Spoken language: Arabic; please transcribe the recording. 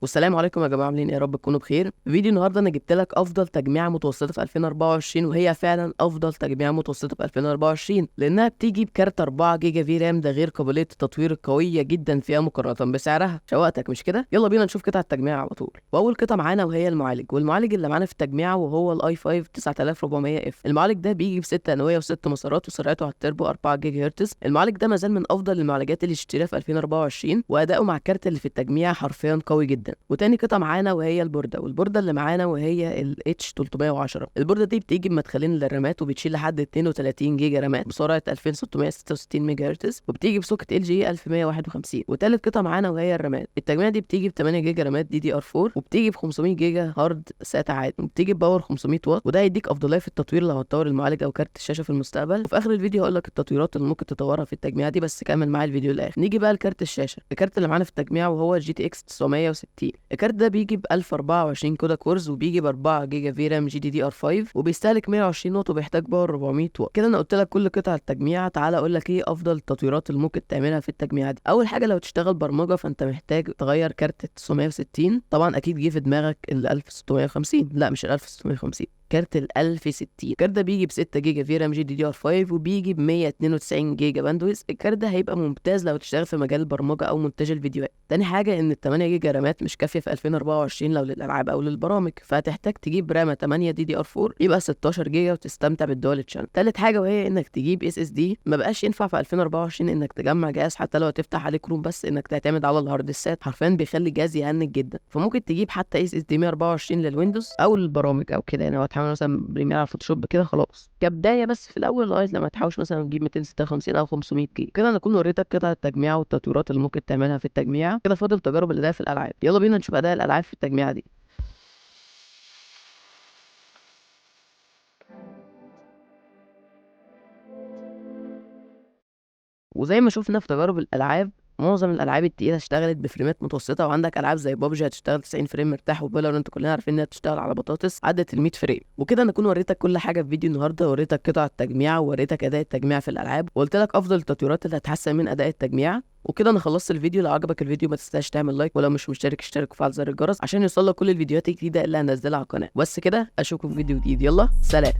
والسلام عليكم يا جماعه، عاملين ايه؟ يا رب تكونوا بخير. في فيديو النهارده انا جبت لك افضل تجميعه متوسطه في 2024، وهي فعلا افضل تجميعه متوسطه في 2024 لانها بتيجي بكارت 4 جيجا في رام، ده غير قابليه التطوير القويه جدا فيها مقارنه بسعرها. شوقتك مش كده؟ يلا بينا نشوف قطع التجميع على طول. واول قطعه معانا وهي المعالج، والمعالج اللي معانا في التجميعه وهو الاي 5 9400 اف. المعالج ده بيجي بستة انويه وست مسارات، وسرعته على التربو 4 جيجا هرتز. المعالج ده مازال من افضل المعالجات اللي اشتريها في 2024، واداؤه مع الكارت اللي في التجميع حرفيا قوي جدا. وتاني قطعه معانا وهي البورده، والبورده اللي معانا وهي ال H310. البورده دي بتيجي بمدخلين للرامات، وبتشيل لحد 32 جيجا رامات بسرعه 2666 ميجا هرتز، وبتيجي بسوكت LG 1151. وتالت قطعه معانا وهي الرامات. التجميع دي بتيجي ب 8 جيجا رامات DDR4، وبتيجي ب 500 جيجا هارد ساتا عادي، وبتيجي بباور 500 واط، وده هيديك افضليه في التطوير لو هتطور المعالج او كارت الشاشه في المستقبل. وفي اخر الفيديو هقول لك التطويرات اللي ممكن تطورها في التجميع دي، بس كمل معايا الفيديو للاخر. نيجي بقى لكارت الشاشه. الكارت اللي معانا في التجميع وهو GTX 960. الكارت ده بيجي ب 1024 كودا كورز، وبيجي ب 4 جيجا في رام GDDR5، وبيستهلك 120 واط، وبيحتاج باور 400 واط. كده انا قلت لك كل قطع التجميع. تعالى اقول لك ايه افضل التطويرات اللي ممكن تعملها في التجميع دي. اول حاجه لو تشتغل برمجه، فانت محتاج تغير كارت 960. طبعا اكيد جه في دماغك ال 1650، لا مش ال 1650، كارت ال 1060. الكارت ده بيجي ب 6 جيجا في رام GDDR5، وبيجي ب 192 جيجا باندويث. الكارت ده هيبقى ممتاز لو تشتغل في مجال البرمجه او مونتاج الفيديوهات. تاني حاجه ان ال 8 جيجا رامات مش كافيه في 2024 لو للالعاب او للبرامج، فهتحتاج تجيب رامه 8 DDR4 يبقى 16 جيجا وتستمتع بالدول تشانل. تالت حاجه وهي انك تجيب SSD. ما بقاش ينفع في 2024 انك تجمع جهاز حتى لو هتفتح عليه كروم، بس انك تعتمد على الهارد السات حرفيا بيخلي الجهاز يهنج جدا. فممكن تجيب حتى SSD 124 للويندوز او للبرامج او كده، يعني لو هتعمل مثلا بريمير على فوتوشوب كده خلاص كبدايه، بس في الاول لغايه لما تحوش مثلا تجيب 256 او 500 جيجا. كده انا اكون وريتك قطع التجميع والتطويرات اللي ممكن تعملها في التجميع. كده فاضل تجارب الاداء في الالعاب. يلا بينا نشوف اداء الالعاب في التجميع دي. وزي ما شفنا في تجارب الالعاب، معظم الالعاب التقيله اشتغلت بفريمات متوسطه، وعندك العاب زي بابجي هتشتغل 90 فريم مرتاح، وفالورانت كلنا عارفين انها بتشتغل على بطاطس عدت ال 100 فريم. وكده انا اكون وريتك كل حاجه في فيديو النهارده، وريتك قطع التجميع، ووريتك اداء التجميع في الالعاب، وقلت لك افضل التطويرات اللي هتحسن من اداء التجميع. وكده انا خلصت الفيديو. لو عجبك الفيديو ما تنساش تعمل لايك، ولو مش مشترك اشترك وفعل زر الجرس عشان يوصلك كل الفيديوهات الجديده اللي هنزلها على القناه. بس كده اشوفكم في فيديو جديد، يلا سلام.